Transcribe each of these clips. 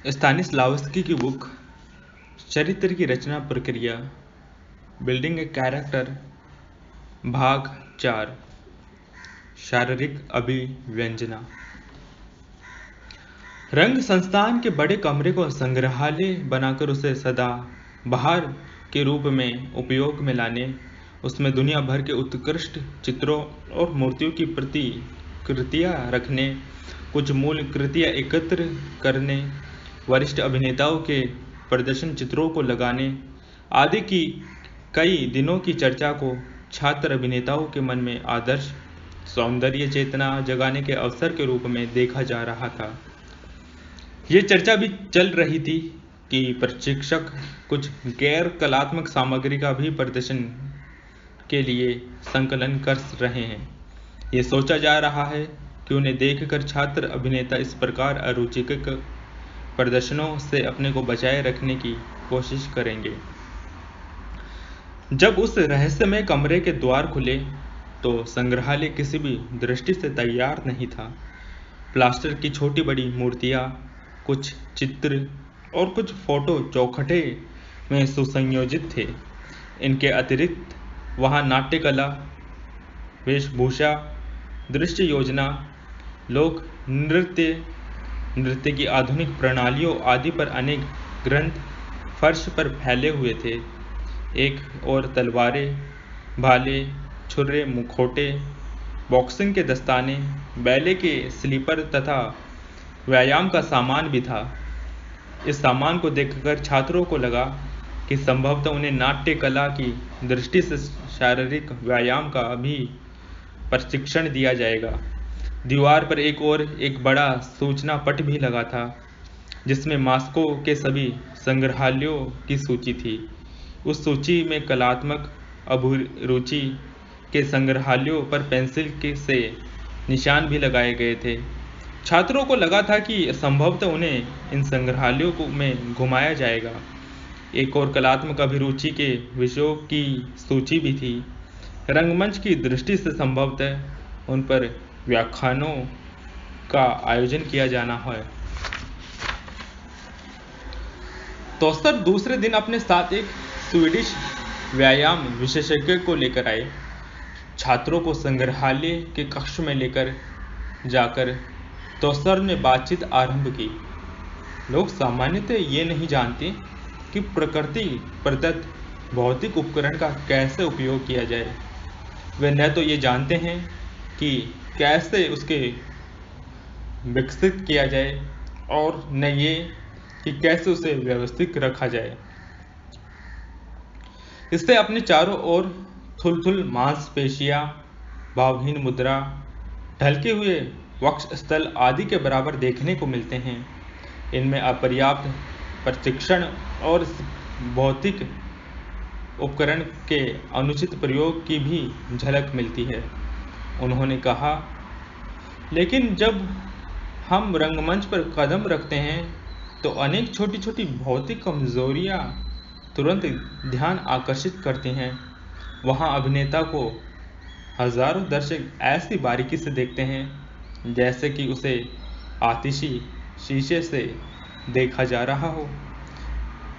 स्तानिस्लावस्की की बुक चरित्र की रचना प्रक्रिया बिल्डिंग ए कैरेक्टर भाग 4 शारीरिक अभिव्यंजना। रंग संस्थान के बड़े कमरे को संग्रहालय बनाकर उसे सदा बहार के रूप में उपयोग में लाने, उसमें दुनिया भर के उत्कृष्ट चित्रों और मूर्तियों की प्रतिकृतियां रखने, कुछ मूल कृतियां एकत्र करने, वरिष्ठ अभिनेताओं के प्रदर्शन चित्रों को लगाने आदि की कई दिनों की चर्चा को छात्र अभिनेताओं के मन में आदर्श सौंदर्य चेतना जगाने के अवसर के रूप में देखा जा रहा था। ये चर्चा भी चल रही थी कि प्रशिक्षक कुछ गैर कलात्मक सामग्री का भी प्रदर्शन के लिए संकलन कर रहे हैं। ये सोचा जा रहा है कि उन्हें देखकर छात्र अभिनेता इस प्रकार अरुचिकर प्रदर्शनों से अपने को बचाए रखने की कोशिश करेंगे। जब उस रहस्यमय कमरे के द्वार खुले तो संग्रहालय किसी भी दृष्टि से तैयार नहीं था। प्लास्टर की छोटी बड़ी मूर्तियां, कुछ चित्र और कुछ फोटो चौखटे में सुसंयोजित थे। इनके अतिरिक्त वहां नाट्यकला, वेशभूषा, दृश्य योजना, लोक नृत्य की आधुनिक प्रणालियों आदि पर अनेक ग्रंथ फर्श पर फैले हुए थे। एक और तलवारें, भाले, छुरे, मुखौटे, बॉक्सिंग के दस्ताने, बैले के स्लीपर तथा व्यायाम का सामान भी था। इस सामान को देखकर छात्रों को लगा कि संभवतः उन्हें नाट्य कला की दृष्टि से शारीरिक व्यायाम का भी प्रशिक्षण दिया जाएगा। दीवार पर एक बड़ा सूचना पट भी लगा था, जिसमें मॉस्को के सभी संग्रहालयों की सूची थी। उस सूची में कलात्मक अभिरुचि के संग्रहालयों पर पेंसिल से निशान भी लगाए गए थे। छात्रों को लगा था कि संभवतः उन्हें इन संग्रहालयों में घुमाया जाएगा। एक और कलात्मक अभिरुचि के विषयों की सूची भी थी। रंगमंच की दृष्टि से संभवतः उन पर व्याख्यानों का आयोजन किया जाना है। तो सर दूसरे दिन अपने साथ एक स्वीडिश व्यायाम विशेषज्ञ को लेकर आए। छात्रों को संग्रहालय के कक्ष में लेकर जाकर तोसर ने बातचीत आरंभ की। लोग सामान्यतः ये नहीं जानते कि प्रकृति प्रदत्त भौतिक उपकरण का कैसे उपयोग किया जाए। वे न तो ये जानते हैं कि कैसे उसके विकसित किया जाए और न ये कि कैसे उसे व्यवस्थित रखा जाए। इससे अपने चारों ओर थुलथुल मांसपेशियां, भावहीन मुद्रा, ढलके हुए वक्षस्थल आदि के बराबर देखने को मिलते हैं। इनमें अपर्याप्त प्रशिक्षण और भौतिक उपकरण के अनुचित प्रयोग की भी झलक मिलती है। उन्होंने कहा, लेकिन जब हम रंगमंच पर कदम रखते हैं तो अनेक छोटी छोटी भौतिक कमजोरियां तुरंत ध्यान आकर्षित करती हैं। वहां अभिनेता को हजारों दर्शक ऐसी बारीकी से देखते हैं जैसे कि उसे आतिशी शीशे से देखा जा रहा हो।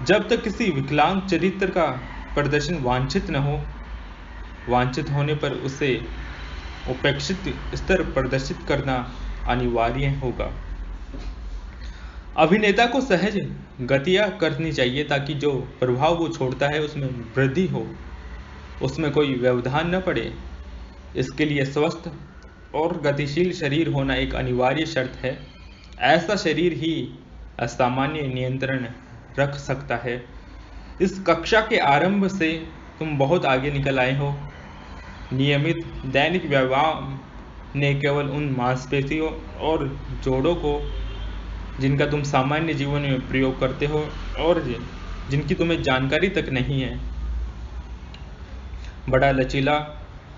जब तक किसी विकलांग चरित्र का प्रदर्शन वांछित न हो, वांछित होने पर उसे उपेक्षित स्तर प्रदर्शित करना अनिवार्य होगा। अभिनेता को सहज गतियां करनी चाहिए ताकि जो प्रभाव वो छोड़ता है उसमें वृद्धि हो, उसमें कोई व्यवधान न पड़े। इसके लिए स्वस्थ और गतिशील शरीर होना एक अनिवार्य शर्त है। ऐसा शरीर ही असामान्य नियंत्रण रख सकता है। इस कक्षा के आरंभ से तुम बहुत आगे निकल आए हो। नियमित दैनिक व्यायाम ने केवल उन मांसपेशियों और जोड़ों को जिनका तुम सामान्य जीवन में प्रयोग करते हो और जिनकी तुम्हें जानकारी तक नहीं है, बड़ा लचीला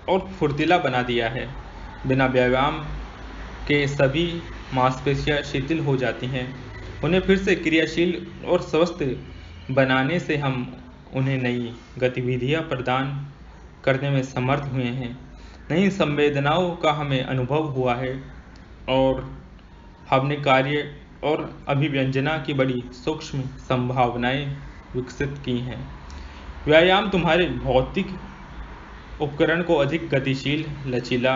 और फुर्तीला बना दिया है। बिना व्यायाम के सभी मांसपेशियां शिथिल हो जाती हैं। उन्हें फिर से क्रियाशील और स्वस्थ बनाने से हम उन्हें नई गतिविधियां प्रदान करने में समर्थ हुए हैं। नई संवेदनाओं का हमें अनुभव हुआ है और हमने कार्य और अभिव्यंजना की बड़ी सूक्ष्म संभावनाएं विकसित की हैं। व्यायाम तुम्हारे भौतिक उपकरण को अधिक गतिशील, लचीला,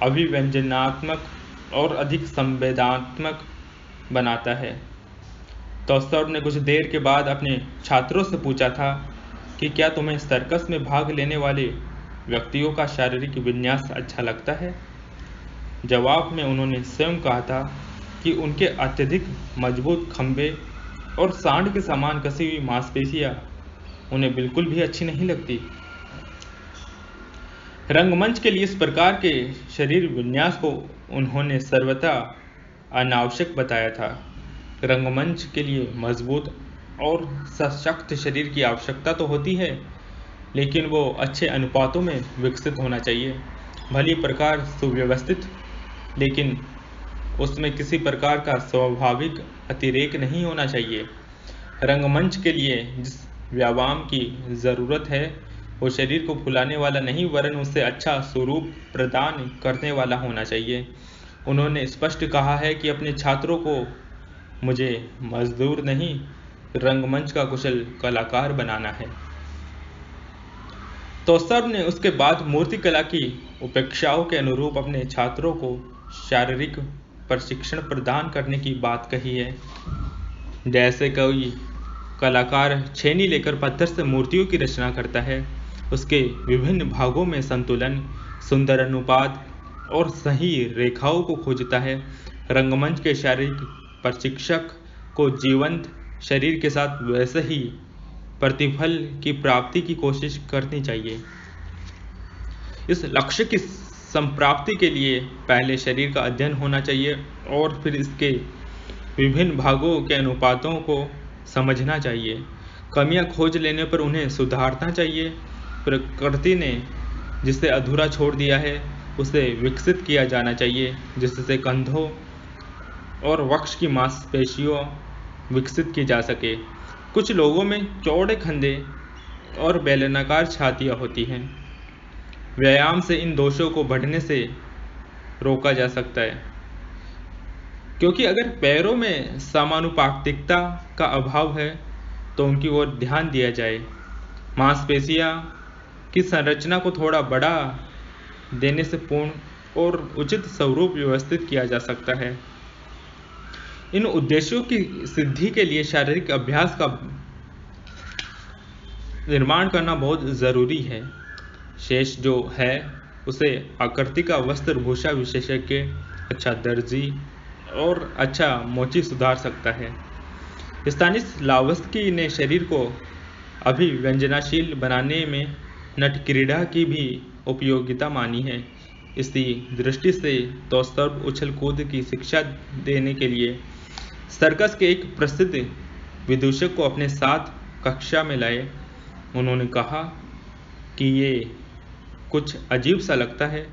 अभिव्यंजनात्मक और अधिक संवेदनात्मक बनाता है। तो सर ने कुछ देर के बाद अपने छात्रों से पूछा था कि क्या तुम्हें सर्कस में भाग लेने वाले व्यक्तियों का शारीरिक विन्यास अच्छा लगता है? जवाब में उन्होंने स्वयं कहा था कि उनके अत्यधिक मजबूत खंभे और सांड के समान कसी हुई मांसपेशियां उन्हें बिल्कुल भी अच्छी नहीं लगती। रंगमंच के लिए इस प्रकार के शरीर विन्यास को उन्होंने सर्वथा अनावश्यक बताया था। रंगमंच के लिए मजबूत और सशक्त शरीर की आवश्यकता तो होती है, लेकिन वो अच्छे अनुपातों में विकसित होना चाहिए। भली प्रकार सुव्यवस्थित, लेकिन उसमें किसी प्रकार का स्वाभाविक अतिरेक नहीं होना चाहिए। रंगमंच के लिए जिस व्यायाम की ज़रूरत है वो शरीर को फुलाने वाला नहीं, वरन उससे अच्छा स्वरूप प्रदान करने वाला होना चाहिए। उन्होंने स्पष्ट कहा है कि अपने छात्रों को मुझे मजदूर नहीं, रंगमंच का कुशल कलाकार बनाना है। तो सर ने उसके बाद मूर्तिकला की उपेक्षाओं के अनुरूप अपने छात्रों को शारीरिक प्रशिक्षण प्रदान करने की बात कही है। जैसे कोई कलाकार छेनी लेकर पत्थर से मूर्तियों की रचना करता है, उसके विभिन्न भागों में संतुलन, सुंदर अनुपात और सही रेखाओं को खोजता है। रंगमंच के शारीरिक प्रशिक्षक को जीवंत शरीर के साथ वैसे ही प्रतिफल की प्राप्ति की कोशिश करनी चाहिए। इस लक्ष्य की संप्राप्ति के लिए पहले शरीर का अध्ययन होना चाहिए और फिर इसके विभिन्न भागों के अनुपातों को समझना चाहिए। कमियां खोज लेने पर उन्हें सुधारना चाहिए। प्रकृति ने जिसे अधूरा छोड़ दिया है उसे विकसित किया जाना चाहिए, जिससे कंधों और वक्ष की मांसपेशियों विकसित की जा सके। कुछ लोगों में चौड़े कंधे और बेलनाकार छातियां होती हैं। व्यायाम से इन दोषों को बढ़ने से रोका जा सकता है, क्योंकि अगर पैरों में समानुपातिकता का अभाव है तो उनकी ओर ध्यान दिया जाए। मांसपेशियां की संरचना को थोड़ा बड़ा देने से पूर्ण और उचित स्वरूप व्यवस्थित किया जा सकता है। इन उद्देश्यों की सिद्धि के लिए शारीरिक अभ्यास का निर्माण करना बहुत जरूरी है। शेष जो है उसे आकृति का वस्त्र भूषा विशेषज्ञ, अच्छा दर्जी और अच्छा मोची सुधार सकता है। स्तानिस्लावस्की ने शरीर को अभिव्यंजनाशील बनाने में नटक्रीड़ा की भी उपयोगिता मानी है। इसी दृष्टि से तोस्तर्प उछल कूद की शिक्षा देने के लिए सर्कस के एक प्रसिद्ध विदूषक को अपने साथ कक्षा में लाए। उन्होंने कहा कि ये कुछ अजीब सा लगता है,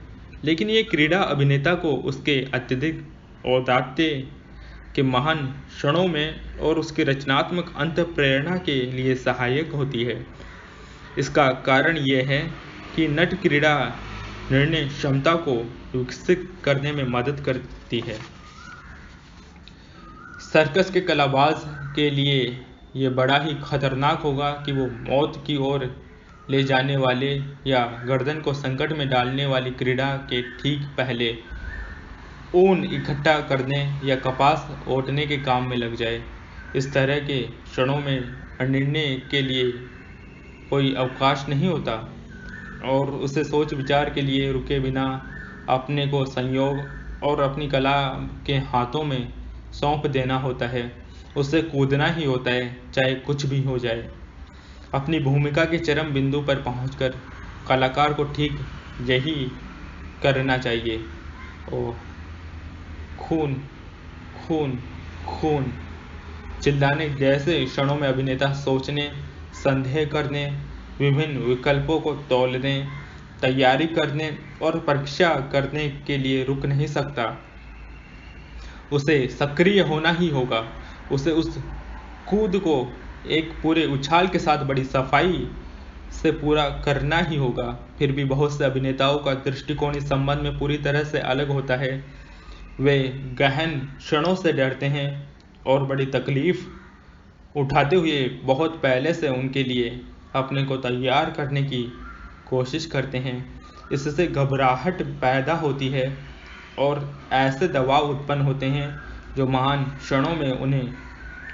लेकिन ये क्रीड़ा अभिनेता को उसके अत्यधिक औदात्य के महान क्षणों में और उसकी रचनात्मक अंतःप्रेरणा के लिए सहायक होती है। इसका कारण यह है कि नट क्रीड़ा निर्णय क्षमता को विकसित करने में मदद करती है। सर्कस के कलाबाज के लिए यह बड़ा ही खतरनाक होगा कि वो मौत की ओर ले जाने वाले या गर्दन को संकट में डालने वाली क्रीड़ा के ठीक पहले ऊन इकट्ठा करने या कपास ओटने के काम में लग जाए। इस तरह के क्षणों में निर्णय के लिए कोई अवकाश नहीं होता और उसे सोच विचार के लिए रुके बिना अपने को संयोग और अपनी कला के हाथों में सौंप देना होता है। उसे कूदना ही होता है, चाहे कुछ भी हो जाए। अपनी भूमिका के चरम बिंदु पर पहुंचकर कलाकार को ठीक यही करना चाहिए। ओ खून खून खून चिल्लाने जैसे क्षणों में अभिनेता सोचने, संदेह करने, विभिन्न विकल्पों को तौलने, तैयारी करने और परीक्षा करने के लिए रुक नहीं सकता। उसे सक्रिय होना ही होगा। उसे उस कूद को एक पूरे उछाल के साथ बड़ी सफाई से पूरा करना ही होगा। फिर भी बहुत से अभिनेताओं का दृष्टिकोण इस संबंध में पूरी तरह से अलग होता है। वे गहन क्षणों से डरते हैं और बड़ी तकलीफ उठाते हुए बहुत पहले से उनके लिए अपने को तैयार करने की कोशिश करते हैं। इससे घबराहट पैदा होती है और ऐसे दबाव उत्पन्न होते हैं जो महान क्षणों में उन्हें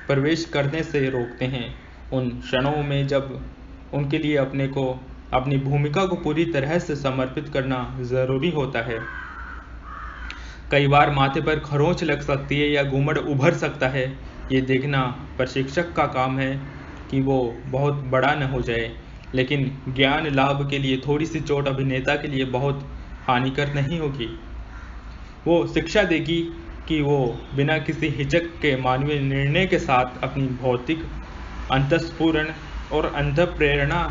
प्रवेश करने से रोकते हैं। उन क्षणों में जब उनके लिए अपनी भूमिका को पूरी तरह से समर्पित करना ज़रूरी होता है। कई बार माथे पर खरोंच लग सकती है या घूमड़ उभर सकता है। ये देखना प्रशिक्षक का काम है कि वो बहुत बड़ा न हो जाए, लेकिन ज्ञान लाभ के लिए थोड़ी सी चोट अभिनेता के लिए बहुत हानिकर नहीं होगी। वो शिक्षा देगी कि वो बिना किसी हिचक के मानवीय निर्णय के साथ अपनी भौतिक अंतःस्फुरण और अंतःप्रेरणा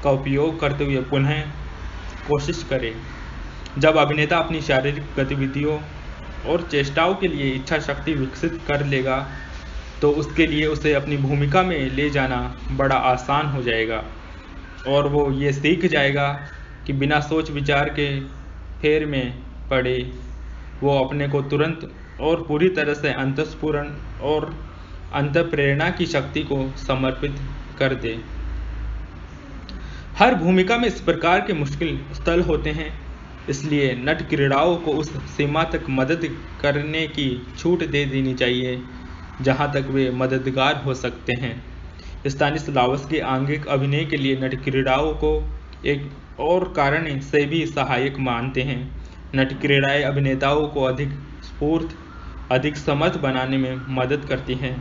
का उपयोग करते हुए पुनः कोशिश करे। जब अभिनेता अपनी शारीरिक गतिविधियों और चेष्टाओं के लिए इच्छा शक्ति विकसित कर लेगा तो उसके लिए उसे अपनी भूमिका में ले जाना बड़ा आसान हो जाएगा और वो ये सीख जाएगा कि बिना सोच विचार के फेर में पड़े वो अपने को तुरंत और पूरी तरह से अंतःस्फुरण और अंतःप्रेरणा की शक्ति को समर्पित कर दे। हर भूमिका में इस प्रकार के मुश्किल स्थल होते हैं, इसलिए नट क्रीड़ाओं को उस सीमा तक मदद करने की छूट दे देनी चाहिए जहां तक वे मददगार हो सकते हैं। स्तानिस्लावस्की आंगिक अभिनय के लिए नट क्रीड़ाओं को एक और कारण से भी सहायक मानते हैं। नट क्रीड़ाएं अभिनेताओं को अधिक स्फूर्त, अधिक समर्थ बनाने में मदद करती हैं।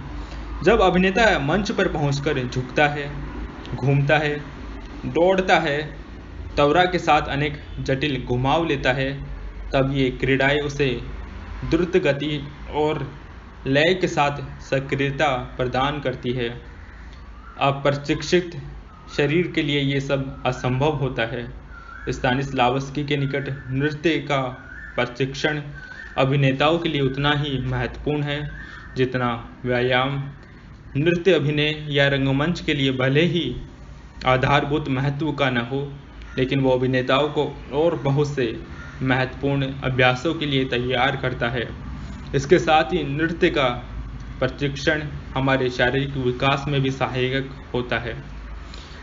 जब अभिनेता मंच पर पहुंचकर झुकता है, घूमता है, दौड़ता है, त्वरा के साथ अनेक जटिल घुमाव लेता है, तब ये क्रीड़ाएं उसे द्रुत गति और लय के साथ सक्रियता प्रदान करती है। अप्रशिक्षित शरीर के लिए ये सब असंभव होता है। स्तानिस्लावस्की के निकट नृत्य का प्रशिक्षण अभिनेताओं के लिए उतना ही महत्वपूर्ण है जितना व्यायाम नृत्य अभिनय या रंगमंच के लिए भले ही आधारभूत महत्व का न हो, लेकिन वो अभिनेताओं को और बहुत से महत्वपूर्ण अभ्यासों के लिए तैयार करता है। इसके साथ ही नृत्य का प्रशिक्षण हमारे शारीरिक विकास में भी सहायक होता है।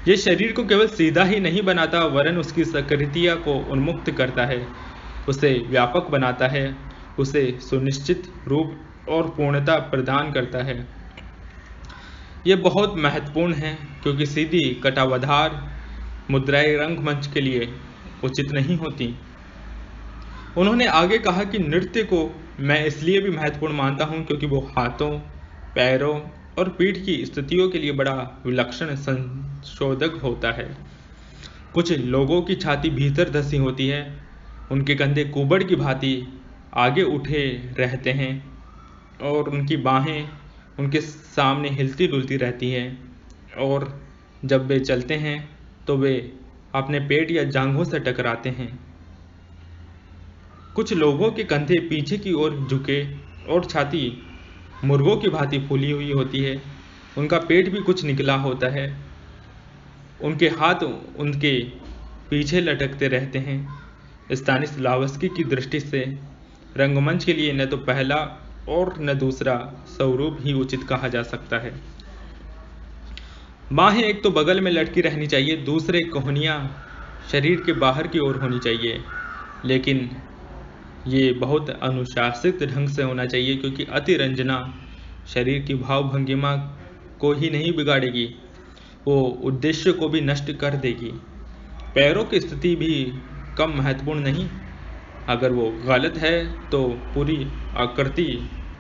ये शरीर को केवल सीधा ही नहीं बनाता वरन उसकी सक्रियता को उन्मुक्त करता है, उसे व्यापक बनाता है, उसे सुनिश्चित रूप और पूर्णता प्रदान करता है। ये बहुत महत्वपूर्ण है क्योंकि सीधी कटावधार मुद्राएं रंगमंच के लिए उचित नहीं होती। उन्होंने आगे कहा कि नृत्य को मैं इसलिए भी महत्वपूर्ण मानता हूँ क्योंकि वो हाथों, पैरों और पीठ की स्थितियों के लिए बड़ा विलक्षण संशोधक होता है। कुछ लोगों की छाती भीतर धंसी होती है, उनके कंधे कुबड़ की भांति आगे उठे रहते हैं और उनकी बाहें उनके सामने हिलती डुलती रहती हैं और जब वे चलते हैं तो वे अपने पेट या जांघों से टकराते हैं। कुछ लोगों के कंधे पीछे की ओर झुके और छाती मुर्गों की भांति फूली हुई होती है, उनका पेट भी कुछ निकला होता है, उनके हाथ उनके पीछे लटकते रहते हैं। स्तानिस्लावस्की की दृष्टि से रंगमंच के लिए न तो पहला और न दूसरा स्वरूप ही उचित कहा जा सकता है। बाहें एक तो बगल में लटकी रहनी चाहिए, दूसरे कोहनियाँ शरीर के बाहर की ओर होनी चाहिए, लेकिन ये बहुत अनुशासित ढंग से होना चाहिए क्योंकि अतिरंजना शरीर की भावभंगिमा को ही नहीं बिगाड़ेगी, वो उद्देश्य को भी नष्ट कर देगी। पैरों की स्थिति भी कम महत्वपूर्ण नहीं, अगर वो गलत है तो पूरी आकृति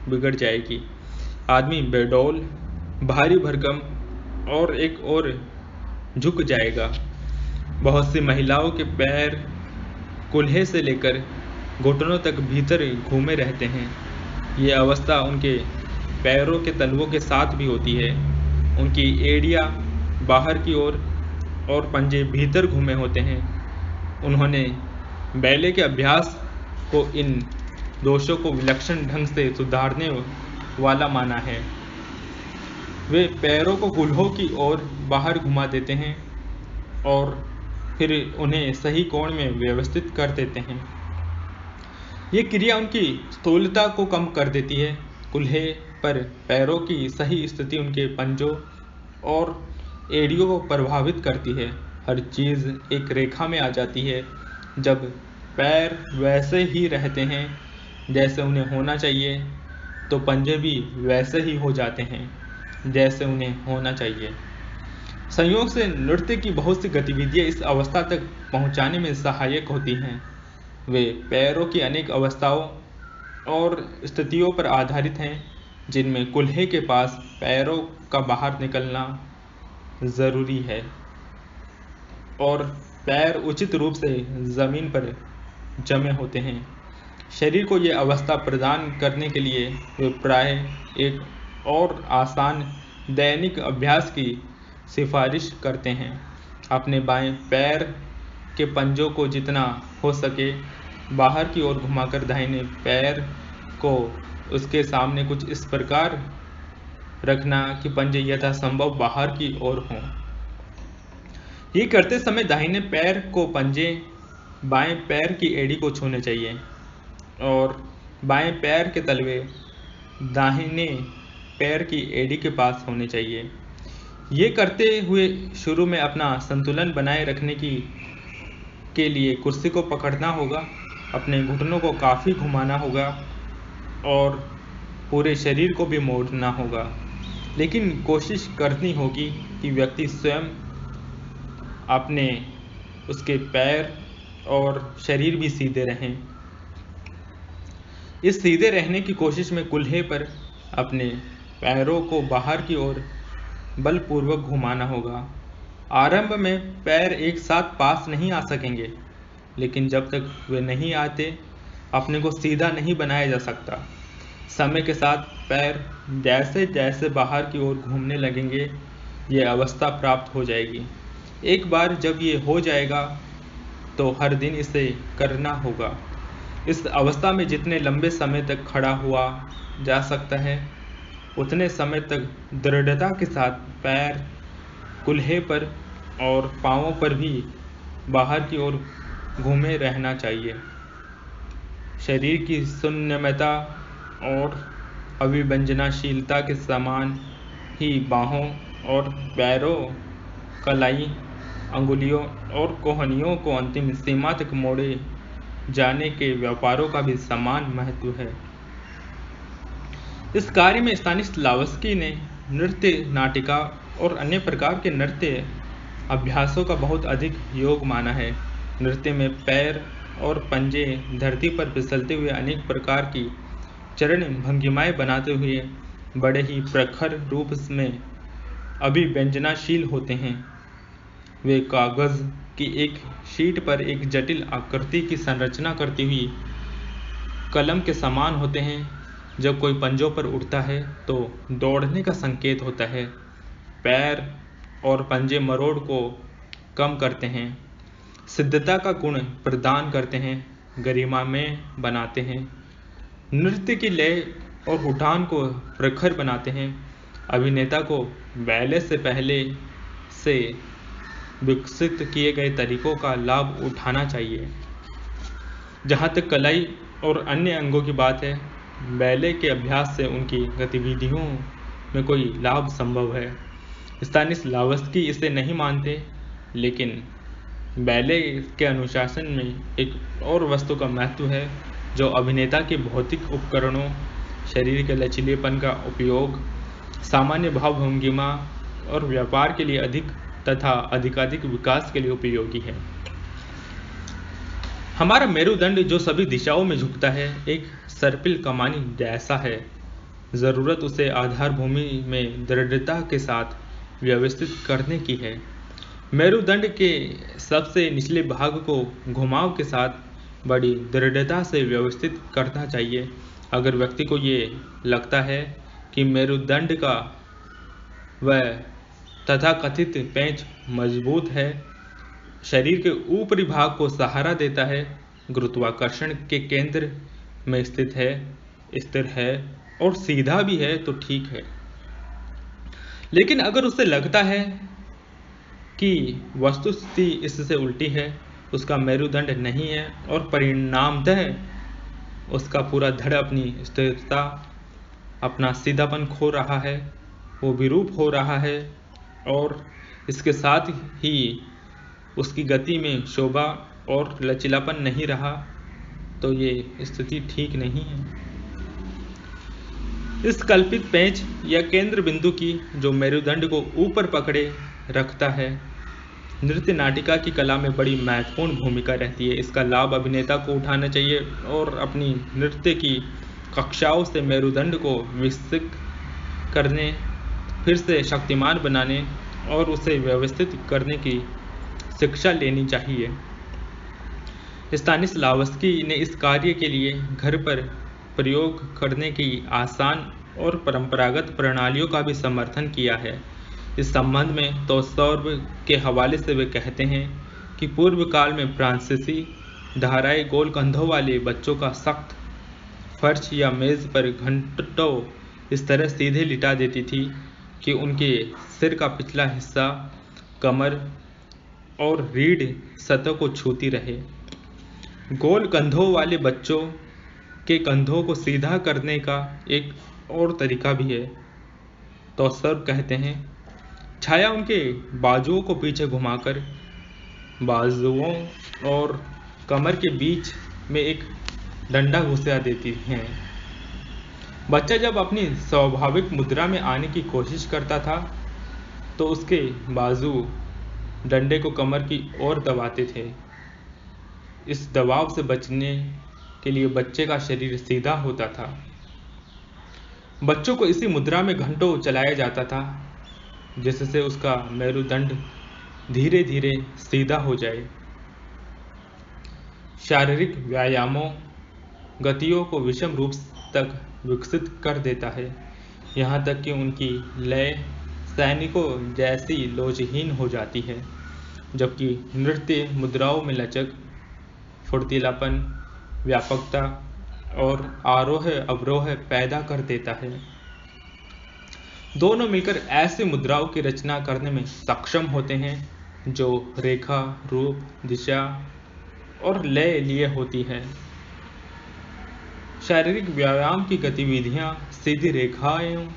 बिगड़ जाएगी। आदमी बेडौल, भारी भरकम और एक और झुक जाएगा। बहुत सी महिलाओं के पैर कूल्हे से लेकर घुटनों तक भीतर घूमे रहते हैं। ये अवस्था उनके पैरों के तलवों के साथ भी होती है। उनकी एड़ियाँ बाहर की ओर और पंजे भीतर घूमे होते हैं। उन्होंने बैले के अभ्यास को इन दोषों को विलक्षण ढंग से सुधारने वाला माना है। वे पैरों को कूल्हों की ओर बाहर घुमा देते हैं और फिर उन्हें सही कोण में व्यवस्थित कर देते हैं। ये क्रिया उनकी स्थूलता को कम कर देती है। कूल्हे पर पैरों की सही स्थिति उनके पंजों और एड़ियों को प्रभावित करती है। हर चीज़ एक रेखा में आ जाती है। जब पैर वैसे ही रहते हैं जैसे उन्हें होना चाहिए, तो पंजे भी वैसे ही हो जाते हैं जैसे उन्हें होना चाहिए। संयोग से नृत्य की बहुत सी गतिविधियां इस अवस्था तक पहुंचाने में सहायक होती हैं। वे पैरों की अनेक अवस्थाओं और स्थितियों पर आधारित हैं, जिनमें कूल्हे के पास पैरों का बाहर निकलना ज़रूरी है और पैर उचित रूप से ज़मीन पर जमे होते हैं। शरीर को ये अवस्था प्रदान करने के लिए वे प्रायः एक और आसान दैनिक अभ्यास की सिफारिश करते हैं। अपने बाएं पैर के पंजों को जितना हो सके बाहर की ओर घुमाकर दाहिने पैर को उसके सामने कुछ इस प्रकार रखना कि पंजे यथासंभव बाहर की ओर हों। ये करते समय दाहिने पैर को पंजे बाएं पैर की एड़ी को छूने चाहिए और बाएं पैर के तलवे दाहिने पैर की एड़ी के पास होने चाहिए। ये करते हुए शुरू में अपना संतुलन बनाए रखने के लिए कुर्सी को पकड़ना होगा, अपने घुटनों को काफ़ी घुमाना होगा और पूरे शरीर को भी मोड़ना होगा। लेकिन कोशिश करनी होगी कि व्यक्ति स्वयं उसके पैर और शरीर भी सीधे रहें। इस सीधे रहने की कोशिश में कूल्हे पर अपने पैरों को बाहर की ओर बलपूर्वक घुमाना होगा। आरंभ में पैर एक साथ पास नहीं आ सकेंगे, लेकिन जब तक वे नहीं आते अपने को सीधा नहीं बनाया जा सकता। समय के साथ पैर जैसे जैसे बाहर की ओर घूमने लगेंगे, ये अवस्था प्राप्त हो जाएगी। एक बार जब ये हो जाएगा तो हर दिन इसे करना होगा। इस अवस्था में जितने लंबे समय तक खड़ा हुआ जा सकता है, उतने समय तक दृढ़ता के साथ पैर कूल्हे पर और पांवों पर भी बाहर की ओर घूमे रहना चाहिए। शरीर की संयमता और अभिव्यंजनाशीलता के समान ही बाहों और पैरों, कलाई, अंगुलियों और कोहनियों को अंतिम सीमा तक मोड़े जाने के व्यापारों का भी समान महत्व है। इस कार्य में स्तानिस्लावस्की ने नृत्य, नाटिका और अन्य प्रकार के नृत्य अभ्यासों का बहुत अधिक योग माना है। नृत्य में पैर और पंजे धरती पर फिसलते हुए अनेक प्रकार की चरण भंगिमाएं बनाते हुए बड़े ही प्रखर रूप में अभिव्यंजनाशील होते हैं। वे कागज की एक शीट पर एक जटिल आकृति की संरचना करती हुई कलम के समान होते हैं। जब कोई पंजों पर उठता है तो दौड़ने का संकेत होता है। पैर और पंजे मरोड़ को कम करते हैं, सिद्धता का गुण प्रदान करते हैं, गरिमा में बनाते हैं, नृत्य की लय और उठान को प्रखर बनाते हैं। अभिनेता को बैले से पहले से विकसित किए गए तरीकों का लाभ उठाना चाहिए। जहाँ तक कलाई और अन्य अंगों की बात है, बैले के अभ्यास से उनकी गतिविधियों में कोई लाभ संभव है। स्तानिस्लावस्की इसे नहीं मानते, लेकिन बैले के अनुशासन में एक और वस्तु का महत्व है जो अभिनेता के भौतिक उपकरणों, शरीर के लचीलेपन का उपयोग, सामान्य भावभंगिमा और व्यापार के लिए अधिक तथा अधिकाधिक विकास के लिए उपयोगी है। हमारा मेरुदंड जो सभी दिशाओं में झुकता है, एक सर्पिल कमानी जैसा है। ज़रूरत उसे आधार भूमि में दृढ़ता के साथ व्यवस्थित करने की है। मेरुदंड के सबसे निचले भाग को घुमाव के साथ बड़ी दृढ़ता से व्यवस्थित करना चाहिए। अगर व्यक्ति को ये लगता है कि मेरुदंड का वह तथाकथित पेंच मजबूत है, शरीर के ऊपरी भाग को सहारा देता है, गुरुत्वाकर्षण के केंद्र में स्थित है, स्थिर है और सीधा भी है, तो ठीक है। लेकिन अगर उसे लगता है कि वस्तुस्थिति इससे उल्टी है, उसका मेरुदंड नहीं है और परिणामतः उसका पूरा धड़ अपनी स्थिरता, अपना सीधापन खो रहा है, वो विरूप हो रहा है और इसके साथ ही उसकी गति में शोभा और लचीलापन नहीं रहा, तो ये स्थिति ठीक नहीं है। इस कल्पित पेंच या केंद्र बिंदु की जो मेरुदंड को ऊपर पकड़े रखता है, नृत्य नाटिका की कला में बड़ी महत्वपूर्ण भूमिका रहती है। इसका लाभ अभिनेता को उठाना चाहिए और अपनी नृत्य की कक्षाओं से मेरुदंड को विकसित करने, फिर से शक्तिमान बनाने और उसे व्यवस्थित करने की शिक्षा लेनी चाहिए। स्तानिस्लावस्की ने इस कार्य के लिए घर पर प्रयोग करने की आसान और परंपरागत प्रणालियों का भी समर्थन किया है। इस संबंध में तोल्स्टॉय के हवाले से वे कहते हैं कि पूर्व काल में फ्रांसीसी धाराएं गोल कंधों वाले बच्चों का सख्त फर्श या मेज पर घंटों इस तरह सीधे लिटा देती थी कि उनके सिर का पिछला हिस्सा कमर और रीढ़ सतह को छूती रहे। गोल कंधों वाले बच्चों के कंधों को सीधा करने का एक और तरीका भी है। तोल्स्टॉय कहते हैं, छाया उनके बाजुओं को पीछे घुमाकर बाजुओं और कमर के बीच में एक डंडा घुसा देती है। बच्चा जब अपनी स्वाभाविक मुद्रा में आने की कोशिश करता था तो उसके बाजू डंडे को कमर की ओर दबाते थे। इस दबाव से बचने के लिए बच्चे का शरीर सीधा होता था। बच्चों को इसी मुद्रा में घंटों चलाया जाता था, जिससे उसका मेरुदंड धीरे धीरे सीधा हो जाए। शारीरिक व्यायामों गतियों को विषम रूप तक विकसित कर देता है, यहाँ तक कि उनकी लय सैनिकों जैसी लोचहीन हो जाती है, जबकि नृत्य मुद्राओं में लचक, फुर्तीलापन, व्यापकता और आरोह अवरोह पैदा कर देता है। दोनों मिलकर ऐसी मुद्राओं की रचना करने में सक्षम होते हैं जो रेखा, रूप, दिशा और लय लिए होती है। शारीरिक व्यायाम की गतिविधियां सीधी रेखाओं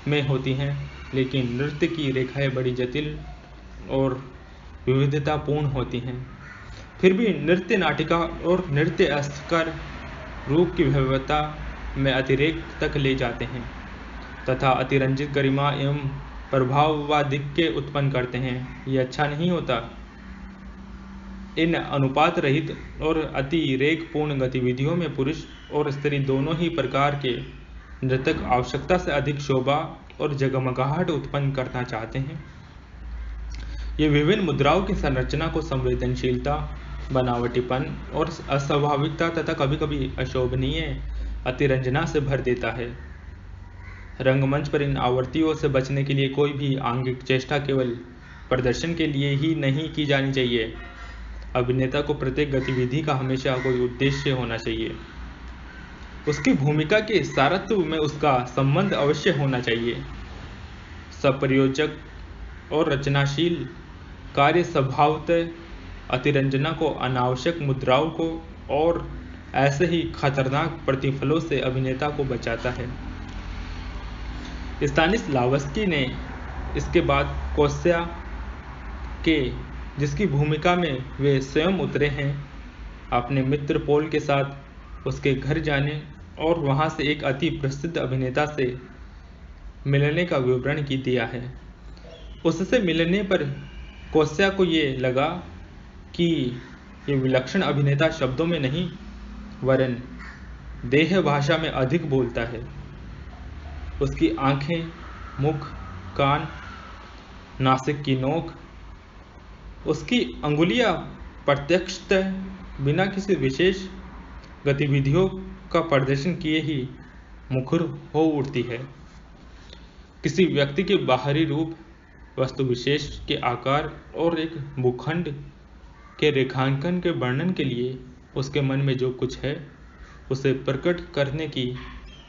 में होती हैं, लेकिन नृत्य की रेखाएं बड़ी जटिल और विविधतापूर्ण होती हैं। फिर भी नृत्य नाटिका और नृत्य अस्तर रूप की भव्यता में अतिरेक तक ले जाते हैं तथा अतिरंजित गरिमा एवं प्रभावाधिक्य उत्पन्न करते हैं। ये अच्छा नहीं होता। इन अनुपात रहित और अतिरेकपूर्ण गतिविधियों में पुरुष और स्त्री दोनों ही प्रकार के नृतक आवश्यकता से अधिक शोभा और जगमगाहट उत्पन्न करना चाहते हैं। ये विभिन्न मुद्राओं की संरचना को संवेदनशीलता, बनावटीपन और अस्वाभाविकता तथा कभी-कभी अशोभनीय अतिरंजना से भर देता है। रंगमंच पर इन आवृत्तियों से बचने के लिए कोई भी आंगिक चेष्टा केवल प्रदर्शन के लिए ही नहीं की जानी चाहिए। अभिनेता को प्रत्येक गतिविधि का हमेशा कोई उद्देश्य होना चाहिए। उसकी भूमिका के सारत्व में उसका संबंध अवश्य होना चाहिए। सप्रयोजक और रचनाशील कार्य स्वभावतः अतिरंजना को, अनावश्यक मुद्राओं को और ऐसे ही खतरनाक प्रतिफलों से अभिनेता को बचाता है। स्तानिस्लावस्की ने इसके बाद कोस्या के, जिसकी भूमिका में वे स्वयं उतरे हैं, अपने मित्र पोल के साथ उसके घर जाने और वहां से एक अति प्रसिद्ध अभिनेता से मिलने का विवरण की दिया है। उससे मिलने पर कोस्या को ये लगा कि ये विलक्षण अभिनेता शब्दों में नहीं वरन देह भाषा में अधिक बोलता है। उसकी आंखें, मुख, कान, नासिक की नोक, उसकी अंगुलियां प्रत्यक्षतः बिना किसी विशेष गतिविधियों का प्रदर्शन किए ही मुखर हो उठती है। किसी व्यक्ति के बाहरी रूप, वस्तु विशेष के आकार और एक भूखंड के रेखांकन के वर्णन के लिए उसके मन में जो कुछ है उसे प्रकट करने की,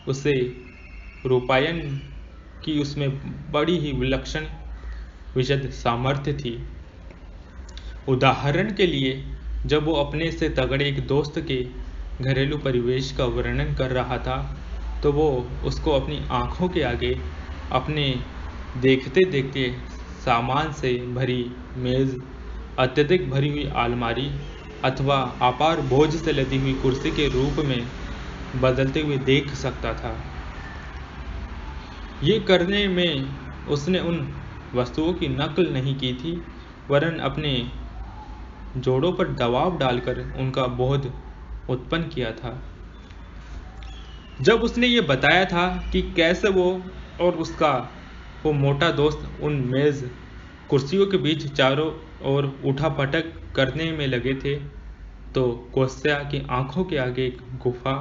उसे रूपायन की उसमें बड़ी ही विलक्षण विशद सामर्थ्य थी। उदाहरण के लिए, जब वो अपने से तगड़े एक दोस्त के घरेलू परिवेश का वर्णन कर रहा था तो वो उसको अपनी आंखों के आगे अपने देखते देखते सामान से भरी मेज़, अत्यधिक भरी हुई अलमारी अथवा अपार बोझ से लदी हुई कुर्सी के रूप में बदलते हुए देख सकता था। ये करने में उसने उन वस्तुओं की नकल नहीं की थी, वरन अपने जोड़ों पर दबाव डालकर उनका बोध उत्पन्न किया था। जब उसने ये बताया था कि कैसे वो और उसका वो मोटा दोस्त उन मेज़ कुर्सियों के बीच चारों ओर उठापटक करने में लगे थे, तो कोस्या की आंखों के आगे एक गुफा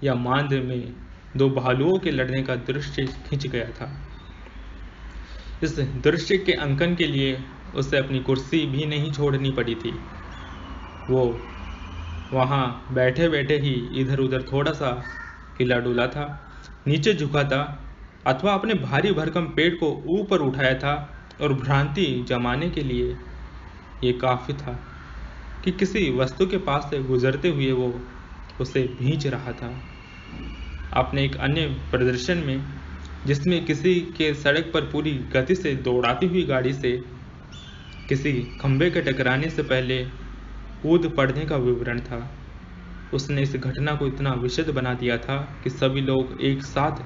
या मांद में दो भालुओं के लड़ने का दृश्य खिंच गया था। इस दृश्य के अंकन के लिए उसे अपनी कुर्सी भी नहीं छोड़नी पड़ी थी। वो वहाँ बैठे बैठे ही इधर उधर थोड़ा सा हिला डुला था, नीचे झुका था अथवा अपने भारी भरकम पेट को ऊपर उठाया था, और भ्रांति जमाने के लिए ये काफ़ी था कि किसी वस्तु के पास से गुजरते हुए वो उसे भींच रहा था। अपने एक अन्य प्रदर्शन में, जिसमें किसी के सड़क पर पूरी गति से दौड़ाती हुई गाड़ी से किसी खंभे के टकराने से पहले कूद पड़ने का विवरण था, उसने इस घटना को इतना विशद बना दिया था कि सभी लोग एक साथ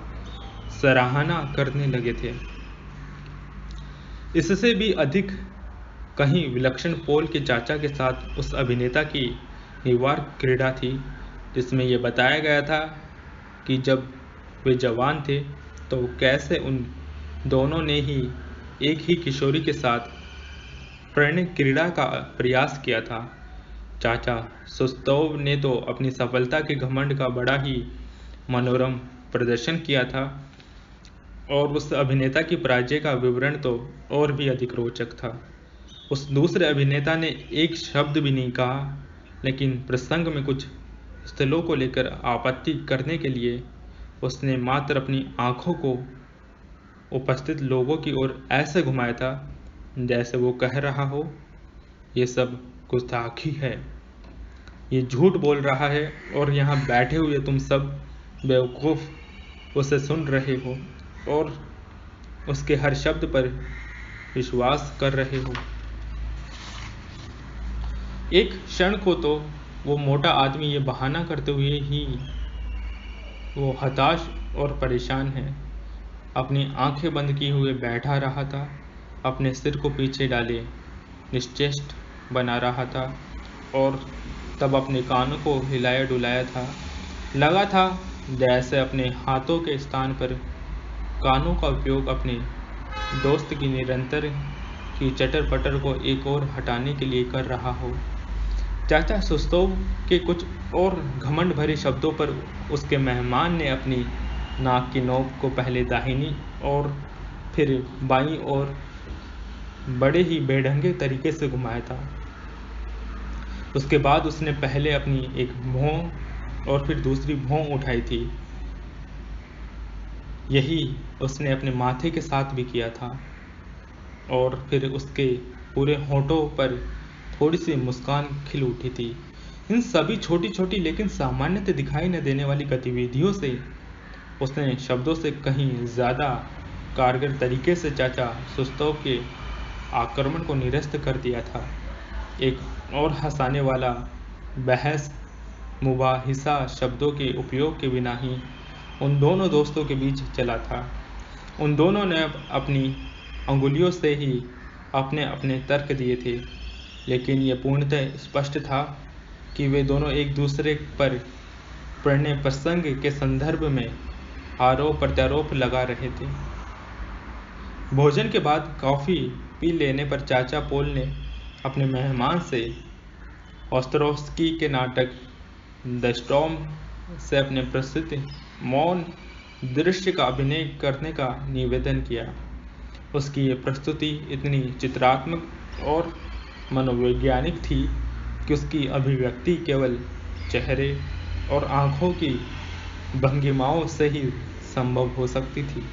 सराहना करने लगे थे। इससे भी अधिक कहीं विलक्षण पॉल के चाचा के साथ उस अभिनेता की निर्वाह क्रीड़ा थी, जिसमें यह बताया गया था कि जब वे जवान थे तो कैसे उन दोनों ने ही एक ही किशोरी के साथ प्रणय क्रीड़ा का प्रयास किया था। चाचा सुस्तोव ने तो अपनी सफलता के घमंड का बड़ा ही मनोरम प्रदर्शन किया था, और उस अभिनेता की पराजय का विवरण तो और भी अधिक रोचक था। उस दूसरे अभिनेता ने एक शब्द भी नहीं कहा, लेकिन प्रसंग में कुछ स्थलों को लेकर आपत्ति करने के लिए उसने मात्र अपनी आंखों को उपस्थित लोगों की ओर ऐसे घुमाया था जैसे वो कह रहा हो, ये सब गुस्ताखी है, ये झूठ बोल रहा है, और यहाँ बैठे हुए तुम सब बेवकूफ़ उसे सुन रहे हो और उसके हर शब्द पर विश्वास कर रहे हो। एक क्षण को तो वो मोटा आदमी ये बहाना करते हुए ही वो हताश और परेशान है, अपनी आंखें बंद किए हुए बैठा रहा था, अपने सिर को पीछे डाले निश्चेष्ट बना रहा था, और तब अपने कानों को हिलाया डुलाया था। लगा था जैसे अपने हाथों के स्थान पर कानों का उपयोग अपने दोस्त की निरंतर की चटर पटर को एक और हटाने के लिए कर रहा हो। चाचा सुस्तोव के कुछ और घमंड भरे शब्दों पर उसके मेहमान ने अपनी नाक की नोक को पहले दाहिनी और फिर बाईं ओर बड़े ही बेढंगे तरीके से घुमाया था। उसके बाद उसने पहले अपनी एक भौं और फिर दूसरी भौं उठाई थी। यही उसने अपने माथे के साथ भी किया था, और फिर उसके पूरे होठों पर थोड़ी सी मुस्कान खिल उठी थी। इन सभी छोटी छोटी लेकिन सामान्यतः दिखाई न देने वाली गतिविधियों से उसने शब्दों से कहीं ज़्यादा कारगर तरीके से चाचा सुस्तोव के आक्रमण को निरस्त कर दिया था। एक और हंसाने वाला बहस मुबाहिसा शब्दों के उपयोग के बिना ही उन दोनों दोस्तों के बीच चला था। उन दोनों ने अपनी अंगुलियों से ही अपने अपने तर्क दिए थे, लेकिन यह पूर्णतः स्पष्ट था कि वे दोनों एक दूसरे पर प्रणय प्रसंग के संदर्भ में आरोप प्रत्यारोप लगा रहे थे। भोजन के बाद कॉफ़ी पी लेने पर चाचा पॉल ने अपने मेहमान से ओस्ट्रोवस्की के नाटक द स्टॉर्म से अपने प्रसिद्ध मौन दृश्य का अभिनय करने का निवेदन किया। उसकी ये प्रस्तुति इतनी चित्रात्मक और मनोवैज्ञानिक थी कि उसकी अभिव्यक्ति केवल चेहरे और आँखों की भंगिमाओं से ही संभव हो सकती थी।